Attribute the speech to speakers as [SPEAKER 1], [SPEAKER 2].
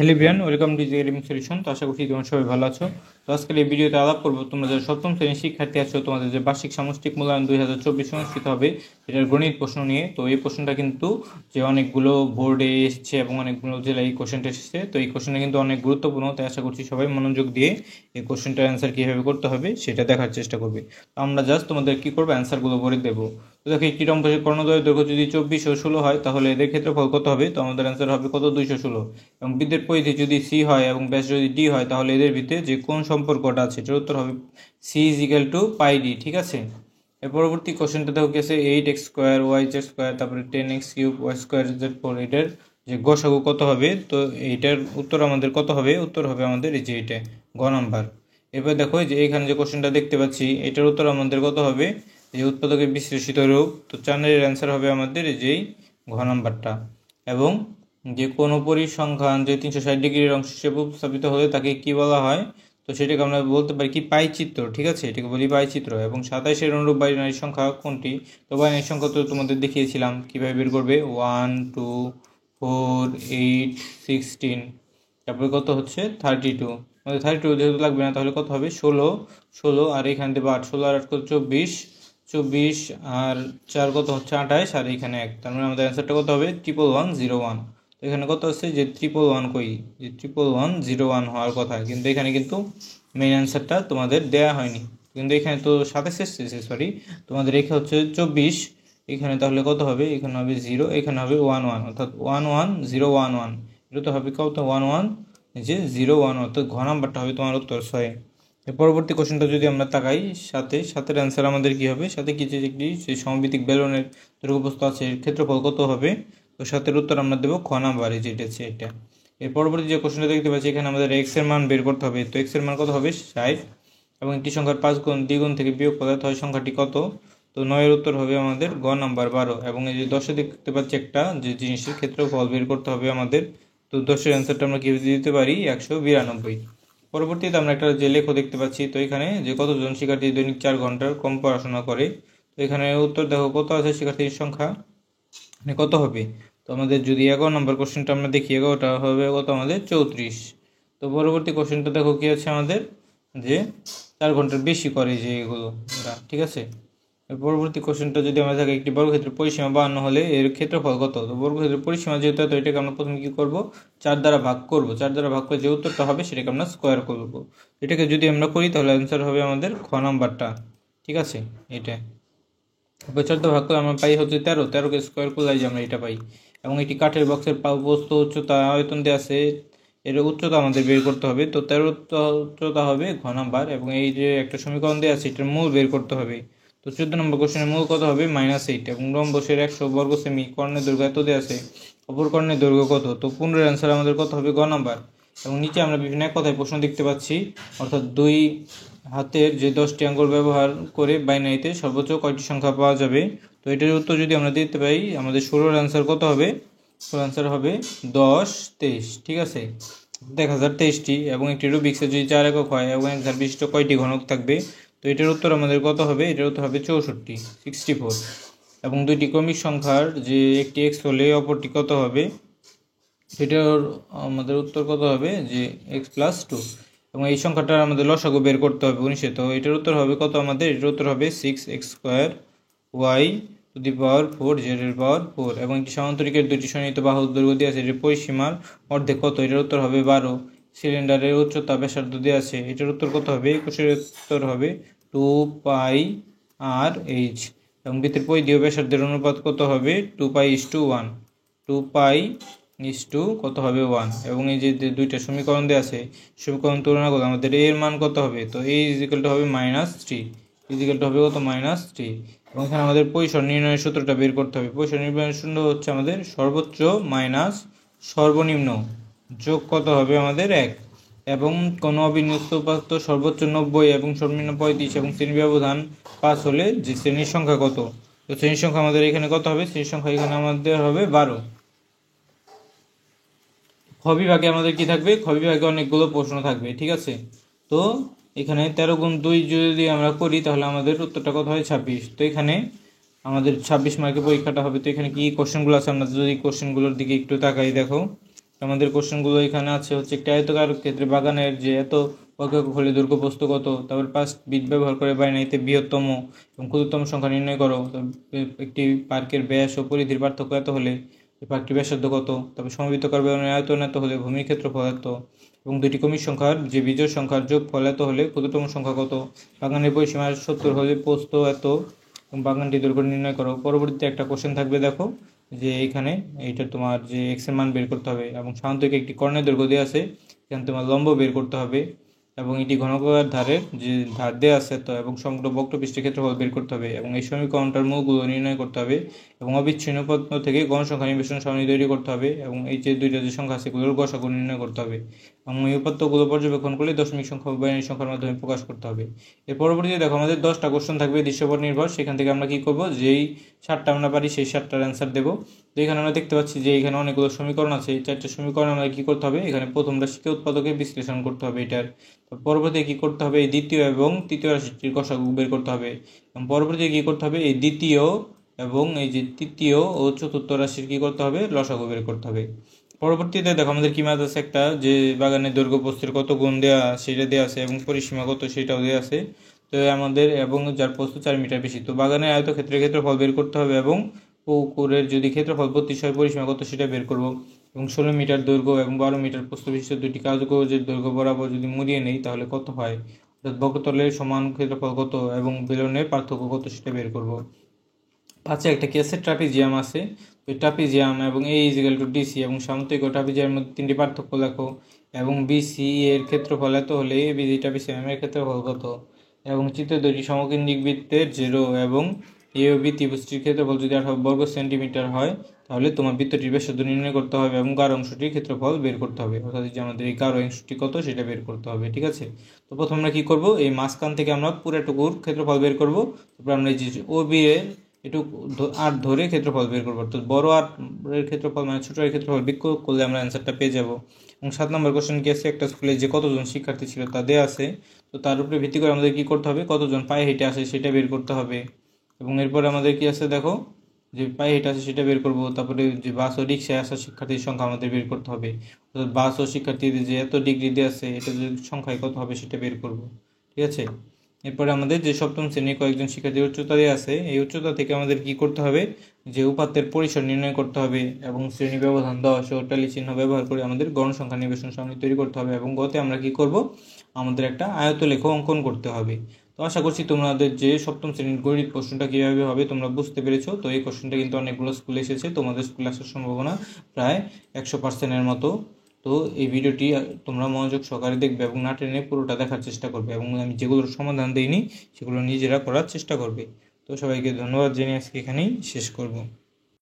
[SPEAKER 1] Hello everyone, welcome to GM solution. তো আশা করছি তোমরা সবাই ভালো আছো। তো আজকের এই ভিডিওতে আলাপ করবো তোমরা যারা সপ্তম শ্রেণীর শিক্ষার্থী আছো, তোমাদের যে বার্ষিক সামষ্টিক মূল্যায়ন 2024 অনুষ্ঠিত হবে এটার গণিত প্রশ্ন নিয়ে। তো এই প্রশ্নটা কিন্তু যে অনেকগুলো বোর্ডে এসেছে এবং অনেকগুলো জেলায় এই কোশ্চেনটা এসেছে। তো এই কোশ্চেনটা কিন্তু অনেক গুরুত্বপূর্ণ, তাই আশা করছি সবাই মনোযোগ দিয়ে এই কোশ্চেনটার অ্যান্সার কীভাবে করতে হবে সেটা দেখার চেষ্টা করবে। তো আমরা জাস্ট তোমাদের কী করবো, অ্যান্সারগুলো বলে দেবো। তো দেখো, একটি রম্বসের কর্ণদ্বয়ের দৈর্ঘ্য যদি 24 ও 16 হয় তাহলে এদের ক্ষেত্রফল কত হবে? তো আমাদের অ্যান্সার হবে কত? 216। এবং বৃত্তের পরিধি যদি সি হয় এবং ব্যাস যদি ডি হয় তাহলে এদের ভিতরে যে কোন সম্পর্কটা আছে এটার উত্তর হবে C is equal to pi D. ঠিক আছে, এর পরবর্তী কোশ্চেনটা দেখো কি আছে, 8x square Y Z square তারপরে 10x cube Y square Z four, এটার যে গসাগু কত হবে? তো এইটার উত্তর আমাদের কত হবে? উত্তর হবে আমাদের এই যে এটা গ নাম্বার। এবার দেখো যে এখানে যে কোশ্চেনটা দেখতে পাচ্ছি এটার উত্তর আমাদের কত হবে? এই উৎপাদকের বিশ্লেষিত রূপ। তো 4 এর অ্যান্সার হবে আমাদের এই যেই ঘ নাম্বারটা। এবং যে কোনো পরিসংখ্যান যে 360 ডিগ্রির অংশ হিসেবে উপস্থাপিত হলে তাকে কি বলা হয়? তো সেটাকে আমরা বলতে পারি কি পাই চিত্র। ঠিক আছে, এটাকে বলি পাই চিত্র। এবং 27-এর অনুরূপ বাইনারি সংখ্যা কোনটি? তো বাইনারি সংখ্যা তো তোমাদের দেখিয়েছিলাম কিভাবে বের করবে, 1 2 4 8 16, তারপরে কত হচ্ছে 32। আমাদের 32 যেহেতু লাগবে না তাহলে কত হবে? 16 আর এখানে দেবো 8, 16 আর 8 কত? 24 আর 4 কত হচ্ছে? 28 আর এখানে 1, তার মানে আমাদের অ্যান্সারটা কত হবে? 11101। তো এখানে কত আছে যে 111 কই? যে 11101 হওয়ার কথা, কিন্তু এখানে কিন্তু মেইন অ্যান্সারটা তোমাদের দেয়া হয়নি। কিন্তু এখানে তো 27 এসেছে, সরি তোমাদের এখানে হচ্ছে 24, এখানে তাহলে কত হবে? এখানে হবে 0, এখানে হবে 11, অর্থাৎ 11011। এটা তো হবে কত? 11 যে 01, অর্থাৎ ঘ নাম্বারটা হবে তোমার উত্তর 6। এর পরবর্তী কোশ্চেনটা যদি আমরা তাকাই, সাতের অ্যান্সার আমাদের কি হবে? সাথে কি যে একটি সেই সমভিত্তিক বেলনের দৈর্ঘ্যপ্রস্থ আছে, এর ক্ষেত্রফল কত হবে? তো সাতের উত্তর আমরা দেবো খ নাম্বারে, যেটা আছে এটা। এর পরবর্তী যে কোশ্চেনটা দেখতে পাচ্ছি এখানে আমাদের এক্স এর মান বের করতে হবে। তো এক্স এর মান কত হবে? 60। এবং একটি সংখ্যার 5 গুণ দ্বিগুণ থেকে বিয়োগ করলে হয় সংখ্যাটি কত? তো 9 এর উত্তর হবে আমাদের গ নাম্বার 12। এবং এই যে 10-এ দেখতে পাচ্ছি একটা যে জিনিসের ক্ষেত্রফল বের করতে হবে আমাদের। তো 10-এর অ্যান্সারটা আমরা কীভাবে দিতে পারি? 192। পরবর্তীতে আমরা একটা যে লেখ দেখতে পাচ্ছি, তো এখানে যে কতজন শিক্ষার্থী দৈনিক 4 ঘন্টার কম পড়াশোনা করে। তো এখানে উত্তর দেখো কত আছে শিক্ষার্থীর সংখ্যা, কত হবে? তো আমাদের যদি 11 নম্বর কোশ্চেনটা আমরা দেখি, 11টা হবে কত আমাদের? 34। তো পরবর্তী কোশ্চেনটা দেখো কি আছে আমাদের, যে 4 ঘন্টার বেশি করে যে এগুলো, ঠিক আছে। পরবর্তী কোশ্চেনটা যদি আমরা থাকে, একটি বর্গক্ষেত্রের পরিসীমা 52 হলে এর ক্ষেত্রফল কত? তো বর্গক্ষেত্রের পরিসীমা যেহেতু তো এটাকে আমরা প্রথমে কি করব? 4 দ্বারা ভাগ করব। 4 দ্বারা ভাগ করে যে উত্তরটা হবে সেটাকে আমরা স্কোয়ার করব। এটাকে যদি আমরা করি তাহলে অ্যান্সার হবে আমাদের খ নাম্বারটা। ঠিক আছে, এটা 4 দ্বারা ভাগ করে আমরা পাই হচ্ছে 13, 13কে স্কোয়ার করলে যে আমরা এটা পাই। এবং একটি কাঠের বক্সের প্রস্থ উচ্চতা আয়তন দেওয়া আছে, এর উচ্চতা আমাদের বের করতে হবে। তো 13 উচ্চতা হবে ঘ নাম্বার। এবং এই যে একটা সমীকরণ দেওয়া আছে এটার মূল বের করতে হবে। তো 14 নম্বর কোশ্চেনের মূল কত হবে? -8। এবং রম্বসের 100 বর্গ সেমি, কর্ণের দৈর্ঘ্য এত দেওয়া আছে, অপর কর্ণের দৈর্ঘ্য কত? তো 15-এর অ্যান্সার আমাদের কত হবে? গ নাম্বার। এবং নিচে আমরা বিভিন্ন এক কথায় প্রশ্ন দেখতে পাচ্ছি, অর্থাৎ 2 হাতের যে 10টি আঙ্গুল ব্যবহার করে বাইনারিতে সর্বোচ্চ কয়টি সংখ্যা পাওয়া যাবে? তো এটার উত্তর যদি আমরা দিতে পারি, আমাদের 16-এর অ্যান্সার কত হবে? 16 অ্যান্সার হবে 10 23। ঠিক আছে, 1023টি। এবং একটি রুবিক্সে যদি 4 একক হয় এবং এক ধার বিশিষ্ট কয়টি ঘনক থাকবে? তো এটার উত্তর আমাদের কত হবে? এটার উত্তর হবে 64। এবং দুইটি ক্রমিক সংখ্যার যে একটি এক্স হলে অপরটি কত হবে? এটার আমাদের উত্তর কত হবে? যে x+2। এবং এই সংখ্যাটার আমাদের লসাগু বের করতে হবে 19। তো এটার উত্তর হবে কত আমাদের? এটার উত্তর হবে 6x² y⁴ z⁴। এবং একটি সমান্তরিকের দুটি সন্নিহিত বাহুর দৈর্ঘ্য দেওয়া আছে, এর পরিসীমার অর্ধেক কত? এটার উত্তর হবে 12। সিলিন্ডারের উচ্চতা ব্যাসার্ধ দেওয়া আছে, এটার উত্তর কত হবে? 21-এর উত্তর হবে 2πr/h। এবং বৃত্তের পরিধি ও ব্যাসার্ধের অনুপাত কত হবে? 2π:1। 2π কত হবে? 1। এবং এই যে দুইটা সমীকরণ দেওয়া আছে, সমীকরণ তুলনা করলে আমাদের এর মান কত হবে? তো a = হবে -3, হবে কত? -3। এবং এখানে আমাদের পরিসর নির্ণয়ের সূত্রটা বের করতে হবে। পরিসর নির্ণয়ের সূত্র হচ্ছে আমাদের সর্বোচ্চ মাইনাস সর্বনিম্ন যোগ কত হবে? আমাদের 1। এবং কোনো অবিন্যস্ত উপাত্ত সর্বোচ্চ 90 এবং সর্বনিম্ন 35 এবং শ্রেণী ব্যবধান 5 হলে যে শ্রেণীর সংখ্যা কত? তো শ্রেণীর সংখ্যা আমাদের এখানে কত হবে? শ্রেণীর সংখ্যা এখানে আমাদের হবে 12। খ বিভাগে আমাদের কি থাকবে? খ বিভাগে অনেকগুলো প্রশ্ন থাকবে। ঠিক আছে, তো এখানে 13 গুণ 2 যদি আমরা করি তাহলে আমাদের উত্তরটা কত হয়? 26। তো এখানে আমাদের 26 মার্কের পরীক্ষাটা হবে। তো এখানে কি কোশ্চেনগুলো আছে আমরা যদি কোশ্চেনগুলোর দিকে একটু তাকাই, দেখো আমাদের কোশ্চেনগুলো এখানে আছে হচ্ছে একটি আয়তকার ক্ষেত্রে বাগানের যে এত একক হলে দৈর্ঘ্য প্রস্থ কত, তারপর 5 বিট ব্যবহার করে বাইনারিতে বৃহত্তম এবং ক্ষুদ্রতম সংখ্যা নির্ণয় করো। একটি পার্কের ব্যাস ও পরিধির পার্থক্য এত হলে পার্কটির ব্যাসার্ধ কত, তারপর সমবেত কার্বনের আয়তন এত হলে ভূমির ক্ষেত্রফল এত, এবং দুটি ক্রমিক সংখ্যার যে বিজোড় সংখ্যার যোগফল এত হলে ক্ষুদ্রতম সংখ্যা কত, বাগানের পরিসীমা 70 হলে প্রস্থ এত এবং বাগানটি দৈর্ঘ্য নির্ণয় করো। পরবর্তীতে একটা কোশ্চেন থাকবে, দেখো যে এইখানে এইটা তোমার যে এক্স এর মান বের করতে হবে এবং সাধারণত একটি কর্ণের দৈর্ঘ্য দেওয়া আছে, এখানে তোমার লম্ব বের করতে হবে এবং এটি ঘনকাকার ধারের যে ধার দেওয়া আছে তো এবং সমগ্র বক্রপৃষ্ঠের ক্ষেত্রফল বের করতে হবে এবং এই সমীকরণটার মূলগুলো নির্ণয় করতে হবে এবং অবিচ্ছিন্ন পদ্ধতি থেকে গণসংখ্যা নির্বাচন সারণী তৈরি করতে হবে এবং এই যে দুইটা যে সংখ্যা আছে এগুলোর গসাগু নির্ণয় করতে হবে এবং এই উপাত্তগুলো পর্যবেক্ষণ করলে দশমিক সংখ্যা বা বাইনারি সংখ্যার মাধ্যমে প্রকাশ করতে হবে। এর পরবর্তীতে দেখো আমাদের 10টা কোশ্চেন থাকবে দৃশ্যপট নির্ভর, সেখান থেকে আমরা কি করব, যেই 7টা আমরা পারি সেই 7টার অ্যান্সার দেবো। তো এখানে আমরা দেখতে পাচ্ছি যে এখানে অনেকগুলো সমীকরণ আছে, এই 4টে সমীকরণ আমরা কি করতে হবে, এখানে প্রথম রাশিকে উৎপাদকে বিশ্লেষণ করতে হবে এটার, পরবর্তীতে কি করতে হবে এই দ্বিতীয় এবং তৃতীয় রাশিটির গসাগু বের করতে হবে এবং পরবর্তীতে কি করতে হবে এই দ্বিতীয় এবং এই যে তৃতীয় ও চতুর্থ রাশির কি করতে হবে লসাগু বের করতে হবে। পরবর্তীতে দেখো আমাদের কি ম্যাথ আছে একটা, যে বাগানের দৈর্ঘ্য প্রস্থের কত গুণ দেওয়া সেটা দেওয়া আছে এবং পরিসীমা কত সেটাও দেওয়া আছে। তো আমাদের এবং যার প্রস্থ 4 মিটার বেশি, তো বাগানের আয়তক্ষেত্রের ক্ষেত্রফল বের করতে হবে এবং পুকুরের যদি ক্ষেত্রফল 32 হয় পরিসীমা কত সেটা বের করব এবং 16 মিটার দৈর্ঘ্য এবং 12 মিটার প্রস্থ বিশিষ্ট দুটি কাগজের দৈর্ঘ্য বরাবর যদি মুড়িয়ে নেই তাহলে কত হয়, অর্থাৎ বক্রতলের সমান ক্ষেত্রফল কত এবং বেলনের পার্থক্য কত সেটা বের করব। পাঁচে একটা কেসের ট্রাপিজিয়াম আছে, ওই ট্রাপিজিয়াম এবং এ ইজিক্যাল টু ডিসি এবং সামুদ্রিক ও ট্রাপিজিয়ামের মধ্যে 3টি পার্থক্য লেখো এবং বিসি এর ক্ষেত্রফল এত হলে এ বিজি ট্রাপিজিয়াম এর ক্ষেত্রফল কত এবং চিত্র দুটি সমকেন্দ্রিক বৃত্তের 0 এবং এ ও বি ত্রিভুজটির ক্ষেত্রফল যদি 18 বর্গ সেন্টিমিটার হয় তাহলে তোমার বৃত্তটির ব্যাসার্ধ নির্ণয় করতে হবে এবং গাঢ় অংশটির ক্ষেত্রফল বের করতে হবে, অর্থাৎ যে আমাদের এই গাঢ় অংশটি কত সেটা বের করতে হবে। ঠিক আছে, তো প্রথমে আমরা কি করব, এই মাঝখান থেকে আমরা পুরোটুকুর ক্ষেত্রফল বের করব, তারপর আমরা এই যে ও বি এর একটু আর ধরে ক্ষেত্রফল বের করবো, অর্থাৎ বড় আর এর ক্ষেত্রফল মানে ছোট এর ক্ষেত্রফল বিয়োগ করলে আমরা অ্যান্সারটা পেয়ে যাব। এবং 7 নম্বর কোশ্চেন কি আছে, একটা স্কুলে যে কতজন শিক্ষার্থী ছিল তা দেওয়া আছে, তো তার উপরে ভিত্তি করে আমাদের কি করতে হবে, কতজন পায়ে হেঁটে আসে সেটা বের করতে হবে এবং এরপরে আমাদের কি আছে দেখো, যে পায়ে হেঁটে আসে সেটা বের করব, তারপরে যে বাস ও রিক্সায় আসা শিক্ষার্থীর সংখ্যা আমাদের বের করতে হবে, অর্থাৎ বাস ও শিক্ষার্থীদের যে এত ডিগ্রি দিয়ে আছে এটা যে সংখ্যায় কত হবে সেটা বের করব। ঠিক আছে, এরপরে আমাদের যে সপ্তম শ্রেণীর কয়েকজন শিক্ষার্থীর উচ্চতা দিয়ে আছে, এই উচ্চতা থেকে আমাদের কি করতে হবে, যে উপাত্তের পরিসর নির্ণয় করতে হবে এবং শ্রেণী ব্যবধান 10 ও টালি চিহ্ন ব্যবহার করে আমাদের গণসংখ্যা নির্বাচন সারণী তৈরি করতে হবে এবং গতে আমরা কি করব, আমাদের একটা আয়তলেখ অঙ্কন করতে হবে। তো আশা করছি তোমাদের যে সপ্তম শ্রেণীর গণিত প্রশ্নটা কীভাবে হবে তোমরা বুঝতে পেরেছো। তো এই কোশ্চেনটা কিন্তু অনেকগুলো স্কুলে এসেছে, তোমাদের স্কুলে আসার সম্ভাবনা প্রায় 100%-এর মতো। তো এই ভিডিওটি তোমরা মনোযোগ সহকারে দেখবে এবং না টেনে পুরোটা দেখার চেষ্টা করবে এবং আমি যেগুলোর সমাধান দিইনি সেগুলো নিজেরা করার চেষ্টা করবে। তো সবাইকে ধন্যবাদ জানিয়ে আজকে এখানেই শেষ করব।